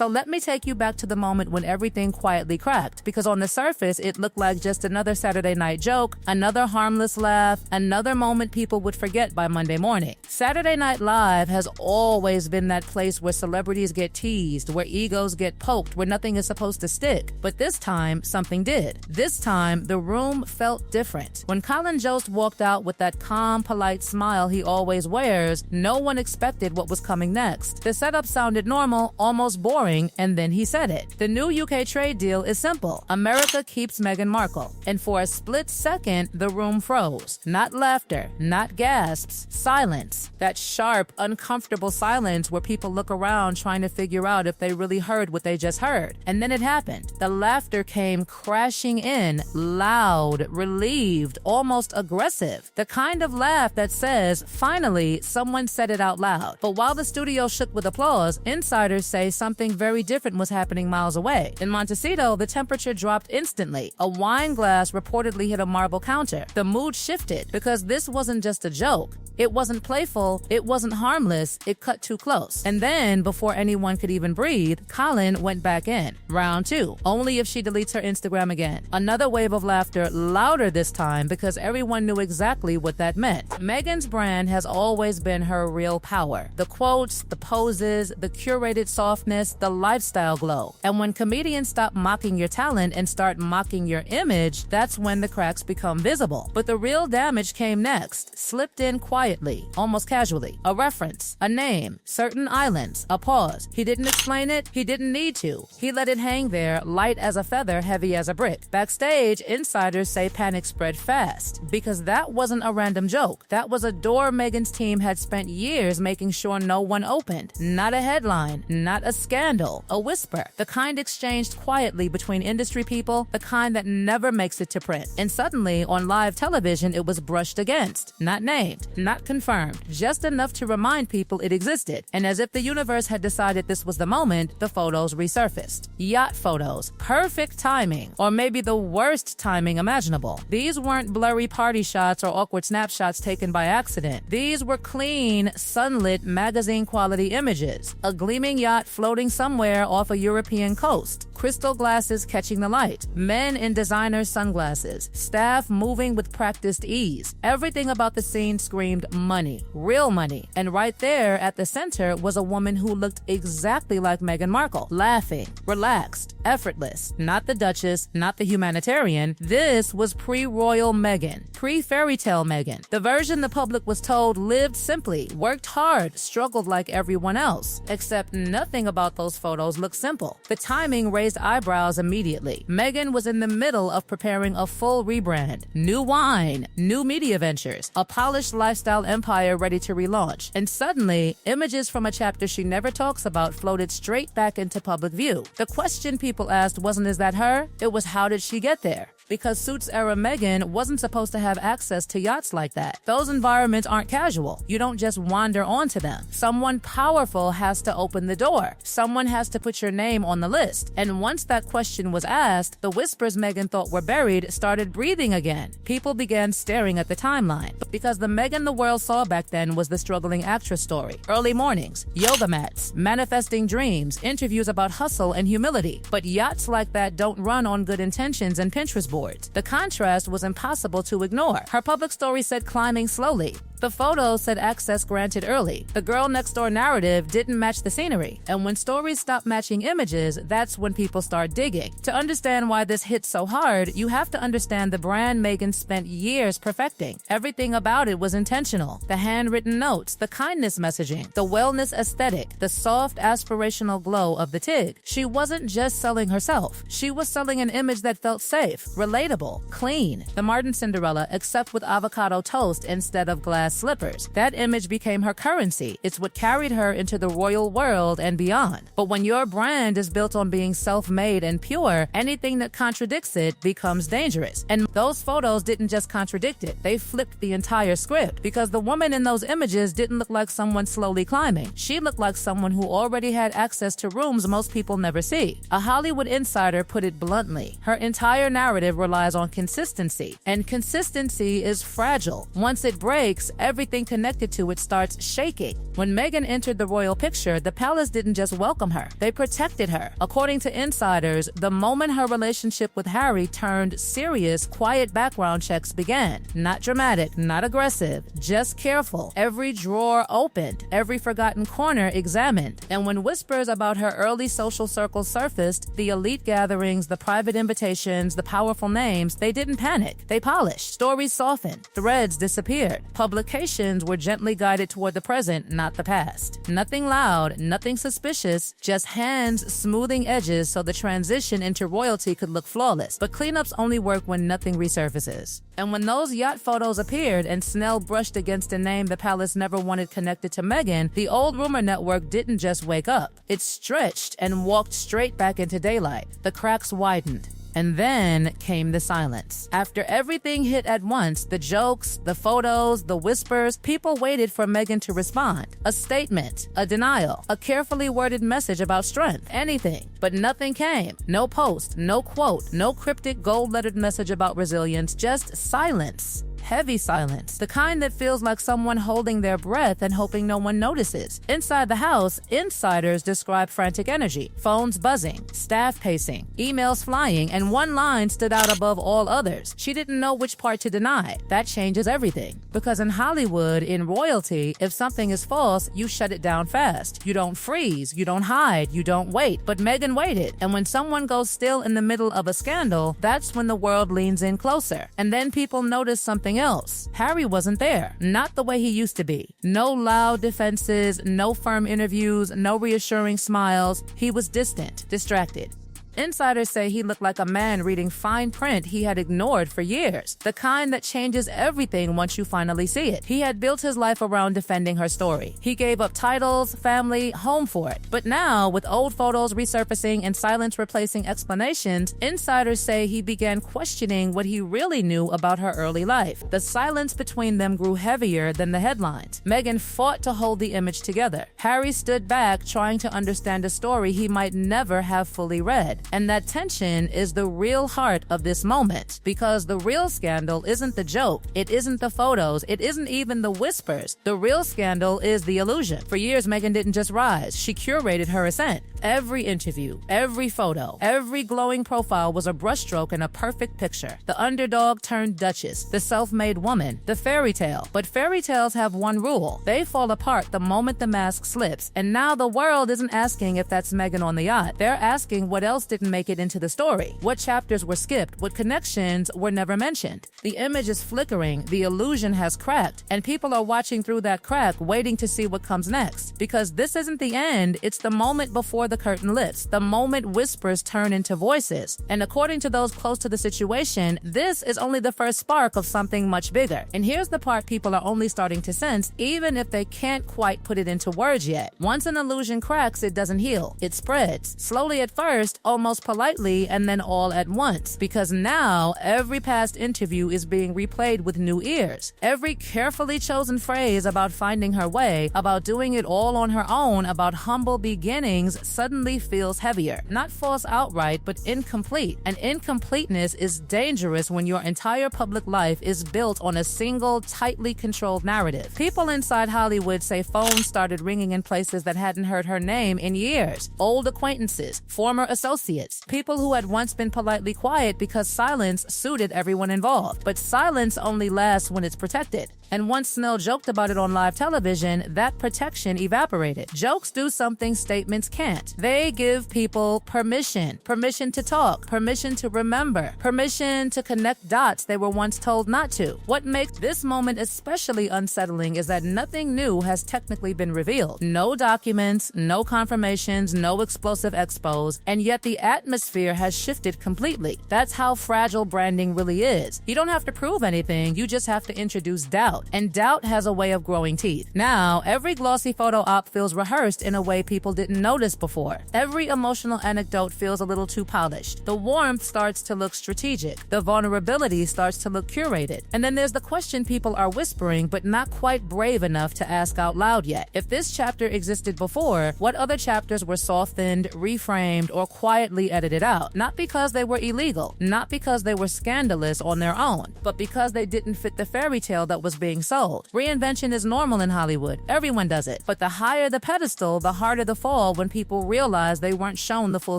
So let me take you back to the moment when everything quietly cracked, because on the surface, it looked like just another Saturday night joke, another harmless laugh, another moment people would forget by Monday morning. Saturday Night Live has always been that place where celebrities get teased, where egos get poked, where nothing is supposed to stick. But this time, something did. This time, the room felt different. When Colin Jost walked out with that calm, polite smile he always wears, no one expected what was coming next. The setup sounded normal, almost boring, and then he said it. The new UK trade deal is simple. America keeps Meghan Markle. And for a split second, the room froze. Not laughter, not gasps, silence. That sharp, uncomfortable silence where people look around trying to figure out if they really heard what they just heard. And then it happened. The laughter came crashing in, loud, relieved, almost aggressive. The kind of laugh that says, finally, someone said it out loud. But while the studio shook with applause, insiders say something very different was happening miles away. In Montecito, the temperature dropped instantly. A wine glass reportedly hit a marble counter. The mood shifted because this wasn't just a joke. It wasn't playful, it wasn't harmless, it cut too close. And then, before anyone could even breathe, Colin went back in. Round 2, only if she deletes her Instagram again. Another wave of laughter, louder this time because everyone knew exactly what that meant. Meghan's brand has always been her real power. The quotes, the poses, the curated softness, the lifestyle glow. And when comedians stop mocking your talent and start mocking your image, that's when the cracks become visible. But the real damage came next, slipped in quietly, almost casually. A reference, a name, certain islands, a pause. He didn't explain it, he didn't need to. He let it hang there, light as a feather, heavy as a brick. Backstage, insiders say panic spread fast, because that wasn't a random joke. That was a door Meghan's team had spent years making sure no one opened. Not a headline, not a scandal, a whisper. The kind exchanged quietly between industry people, the kind that never makes it to print. And suddenly, on live television, it was brushed against, not named, not confirmed, just enough to remind people it existed. And as if the universe had decided this was the moment, the photos resurfaced. Yacht photos. Perfect timing. Or maybe the worst timing imaginable. These weren't blurry party shots or awkward snapshots taken by accident. These were clean, sunlit, magazine-quality images. A gleaming yacht floating somewhere off a European coast. Crystal glasses catching the light. Men in designer sunglasses. Staff moving with practiced ease. Everything about the scene screamed money. Real money. And right there at the center was a woman who looked exactly like Meghan Markle. Laughing. Relaxed. Effortless. Not the Duchess. Not the humanitarian. This was pre-royal Meghan. Pre-fairy tale Meghan. The version the public was told lived simply, worked hard, struggled like everyone else. Except nothing about those photos looked simple. The timing raised eyebrows immediately. Meghan was in the middle of preparing a full rebrand. New wine, new media ventures, a polished lifestyle empire ready to relaunch. And suddenly, images from a chapter she never talks about floated straight back into public view. The question people asked wasn't, is that her? It was, how did she get there? Because Suits-era Meghan wasn't supposed to have access to yachts like that. Those environments aren't casual. You don't just wander onto them. Someone powerful has to open the door. Someone has to put your name on the list. And once that question was asked, the whispers Meghan thought were buried started breathing again. People began staring at the timeline. Because the Meghan the world saw back then was the struggling actress story. Early mornings, yoga mats, manifesting dreams, interviews about hustle and humility. But yachts like that don't run on good intentions and Pinterest boards. The contrast was impossible to ignore. Her public story said climbing slowly. The photos said access granted early. The girl next door narrative didn't match the scenery. And when stories stop matching images, that's when people start digging. To understand why this hit so hard, you have to understand the brand Meghan spent years perfecting. Everything about it was intentional. The handwritten notes, the kindness messaging, the wellness aesthetic, the soft aspirational glow of the TIG. She wasn't just selling herself. She was selling an image that felt safe, relatable, clean. The Martin Cinderella, except with avocado toast instead of glass slippers. That image became her currency. It's what carried her into the royal world and beyond. But when your brand is built on being self-made and pure, anything that contradicts it becomes dangerous. And those photos didn't just contradict it, they flipped the entire script. Because the woman in those images didn't look like someone slowly climbing. She looked like someone who already had access to rooms most people never see. A Hollywood insider put it bluntly. Her entire narrative relies on consistency. And consistency is fragile. Once it breaks, everything connected to it starts shaking. When Meghan entered the royal picture, the palace didn't just welcome her, they protected her. According to insiders, the moment her relationship with Harry turned serious, quiet background checks began. Not dramatic, not aggressive, just careful. Every drawer opened, every forgotten corner examined. And when whispers about her early social circles surfaced, the elite gatherings, the private invitations, the powerful names, they didn't panic. They polished. Stories softened. Threads disappeared. Publications were gently guided toward the present, not the past. Nothing loud, nothing suspicious, just hands smoothing edges so the transition into royalty could look flawless. But cleanups only work when nothing resurfaces. And when those yacht photos appeared and Snell brushed against a name the palace never wanted connected to Meghan, the old rumor network didn't just wake up. It stretched and walked straight back into daylight. The cracks widened. And then came the silence. After everything hit at once, the jokes, the photos, the whispers, people waited for Meghan to respond. A statement, a denial, a carefully worded message about strength, anything. But nothing came. No post, no quote, no cryptic gold-lettered message about resilience, just silence. Heavy silence, the kind that feels like someone holding their breath and hoping no one notices. Inside the house, insiders describe frantic energy, phones buzzing, staff pacing, emails flying, and one line stood out above all others. She didn't know which part to deny. That changes everything. Because in Hollywood, in royalty, if something is false, you shut it down fast. You don't freeze, you don't hide, you don't wait. But Meghan waited, and when someone goes still in the middle of a scandal, that's when the world leans in closer. And then people notice something else. Harry wasn't there. Not the way he used to be. No loud defenses, no firm interviews, no reassuring smiles. He was distant, distracted. Insiders say he looked like a man reading fine print he had ignored for years, the kind that changes everything once you finally see it. He had built his life around defending her story. He gave up titles, family, home for it. But now, with old photos resurfacing and silence replacing explanations, insiders say he began questioning what he really knew about her early life. The silence between them grew heavier than the headlines. Meghan fought to hold the image together. Harry stood back, trying to understand a story he might never have fully read. And that tension is the real heart of this moment, because the real scandal isn't the joke, it isn't the photos, it isn't even the whispers. The real scandal is the illusion. For years, Meghan didn't just rise, she curated her ascent. Every interview, every photo, every glowing profile was a brushstroke and a perfect picture. The underdog turned duchess, the self-made woman, the fairy tale. But fairy tales have one rule: they fall apart the moment the mask slips. And now the world isn't asking if that's Meghan on the yacht. They're asking what else didn't make it into the story, what chapters were skipped, what connections were never mentioned. The image is flickering, the illusion has cracked, and people are watching through that crack, waiting to see what comes next. Because this isn't the end, it's the moment before the curtain lifts, the moment whispers turn into voices. And according to those close to the situation, this is only the first spark of something much bigger. And here's the part people are only starting to sense, even if they can't quite put it into words yet. Once an illusion cracks, it doesn't heal. It spreads, slowly at first, almost politely, and then all at once. Because now, every past interview is being replayed with new ears. Every carefully chosen phrase about finding her way, about doing it all on her own, about humble beginnings, suddenly feels heavier. Not false outright, but incomplete. And incompleteness is dangerous when your entire public life is built on a single, tightly controlled narrative. People inside Hollywood say phones started ringing in places that hadn't heard her name in years. Old acquaintances, former associates, people who had once been politely quiet because silence suited everyone involved. But silence only lasts when it's protected. And once Snell joked about it on live television, that protection evaporated. Jokes do something statements can't. They give people permission. Permission to talk. Permission to remember. Permission to connect dots they were once told not to. What makes this moment especially unsettling is that nothing new has technically been revealed. No documents, no confirmations, no explosive expos, and yet the atmosphere has shifted completely. That's how fragile branding really is. You don't have to prove anything, you just have to introduce doubt. And doubt has a way of growing teeth. Now, every glossy photo op feels rehearsed in a way people didn't notice before. Every emotional anecdote feels a little too polished. The warmth starts to look strategic. The vulnerability starts to look curated. And then there's the question people are whispering, but not quite brave enough to ask out loud yet. If this chapter existed before, what other chapters were softened, reframed, or quietly quietly edited out, not because they were illegal, not because they were scandalous on their own, but because they didn't fit the fairy tale that was being sold. Reinvention is normal in Hollywood. Everyone does it. But the higher the pedestal, the harder the fall when people realize they weren't shown the full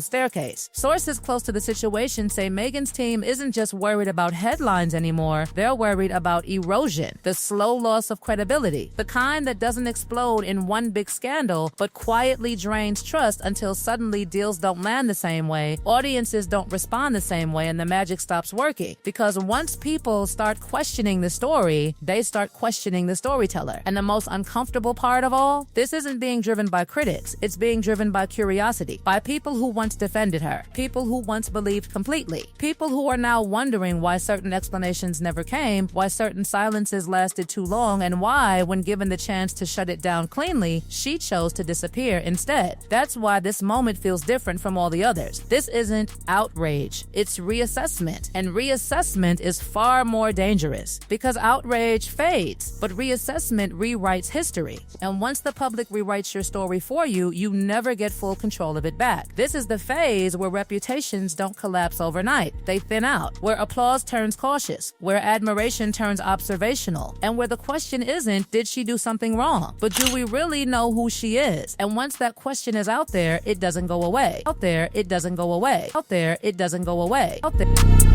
staircase. Sources close to the situation say Meghan's team isn't just worried about headlines anymore, they're worried about erosion, the slow loss of credibility, the kind that doesn't explode in one big scandal, but quietly drains trust until suddenly deals don't land the same way, audiences don't respond the same way, and the magic stops working. Because once people start questioning the story, they start questioning the storyteller. And the most uncomfortable part of all, this isn't being driven by critics, it's being driven by curiosity, by people who once defended her, people who once believed completely, people who are now wondering why certain explanations never came, why certain silences lasted too long, and why, when given the chance to shut it down cleanly, she chose to disappear instead. That's why this moment feels different from all the others. This isn't outrage, it's reassessment. And reassessment is far more dangerous because outrage fades, but reassessment rewrites history. And once the public rewrites your story for you, you never get full control of it back. This is the phase where reputations don't collapse overnight. They thin out, where applause turns cautious, where admiration turns observational, and where the question isn't, did she do something wrong? But do we really know who she is? And once that question is out there, it doesn't go away. Out there, it doesn't go away. Out there, it doesn't go away. Out there.